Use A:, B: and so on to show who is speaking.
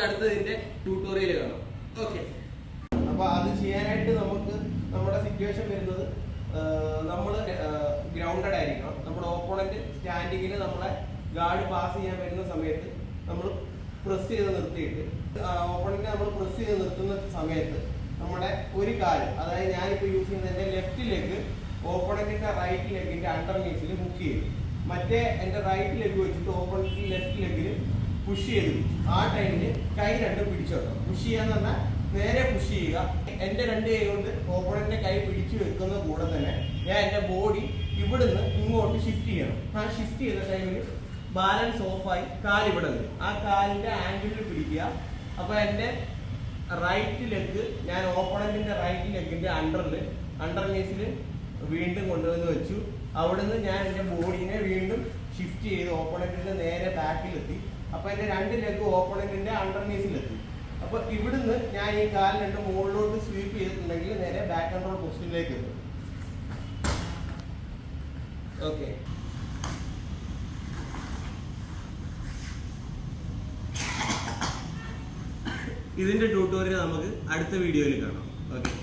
A: അടുത്തതിന്റെ tutorial കാണാം. Okay. അപ്പൊ അത് ചെയ്യാനായിട്ട് നമുക്ക് നമ്മുടെ സിറ്റുവേഷൻ വരുന്നത് നമ്മൾ ഗ്രൗണ്ടഡ് ആയിരിക്കണം. നമ്മുടെ ഓപ്പോണന്റ് സ്റ്റാൻഡിങ്ങിൽ നമ്മളെ ഗാർഡ് പാസ് ചെയ്യാൻ വരുന്ന സമയത്ത് നമ്മൾ പ്രസ് ചെയ്ത് നിർത്തിയിട്ട് ഓപ്പോണന്റിനെ നമ്മൾ പ്രസ് ചെയ്ത് നിർത്തുന്ന സമയത്ത് നമ്മുടെ ഒരു കാല്, അതായത് ഞാനിപ്പോൾ യൂസ് ചെയ്യുന്ന എൻ്റെ ലെഫ്റ്റ് ലെഗ് ഓപ്പോണന്റിന്റെ റൈറ്റ് ലെഗിന്റെ അണ്ടർനീസിൽ ഹുക്ക് ചെയ്തു. മറ്റേ എൻ്റെ റൈറ്റ് ലെഗ് വെച്ചിട്ട് ഓപ്പോണന്റിന്റെ ലെഫ്റ്റ് ലെഗിൽ പുഷ് ചെയ്തു. ആ ടൈമിൽ കൈ രണ്ടും പിടിച്ചു വെക്കണം. പുഷ് ചെയ്യാന്ന് പറഞ്ഞാൽ നേരെ പുഷ് ചെയ്യുക. എൻ്റെ രണ്ട് കൈ കൊണ്ട് ഓപ്പോണന്റിന്റെ കൈ പിടിച്ചു വെക്കുന്ന കൂടെ തന്നെ ഞാൻ എൻ്റെ ബോഡി ഇവിടുന്ന് ഇങ്ങോട്ട് ഷിഫ്റ്റ് ചെയ്യണം. ആ ഷിഫ്റ്റ് ചെയ്ത ടൈമിൽ ബാലൻസ് ഓഫായി കാലിവിടെ വരും. ആ കാലിന്റെ ആംഗിളിൽ പിടിക്കുക. അപ്പൊ എൻ്റെ റൈറ്റ് ലെഗ് ഞാൻ ഓപ്പോണന്റിന്റെ റൈറ്റ് ലെഗിന്റെ അണ്ടർനീസിൽ വീണ്ടും കൊണ്ടുവന്ന് വെച്ചു. അവിടുന്ന് ഞാൻ എൻ്റെ ബോഡീനെ വീണ്ടും ഷിഫ്റ്റ് ചെയ്ത് ഓപ്പോണന്റിന്റെ നേരെ ബാക്കിലെത്തി. അപ്പൊ എൻ്റെ രണ്ട് ലെഗ് ഓപ്പോണന്റിന്റെ അണ്ടർനീസിലെത്തി. അപ്പൊ ഇവിടുന്ന് ഞാൻ ഈ കാല് രണ്ട് മുകളിലോട്ട് സ്വീപ്പ് ചെയ്തിട്ടുണ്ടെങ്കിൽ നേരെ ബാക്ക് കൺട്രോൾ പൊസിഷനിലേക്ക് എത്തും. ഓക്കെ. ഇതിന്റെ ട്യൂട്ടോറിയൽ നമുക്ക് അടുത്ത വീഡിയോയിൽ കാണാം. ഓക്കെ.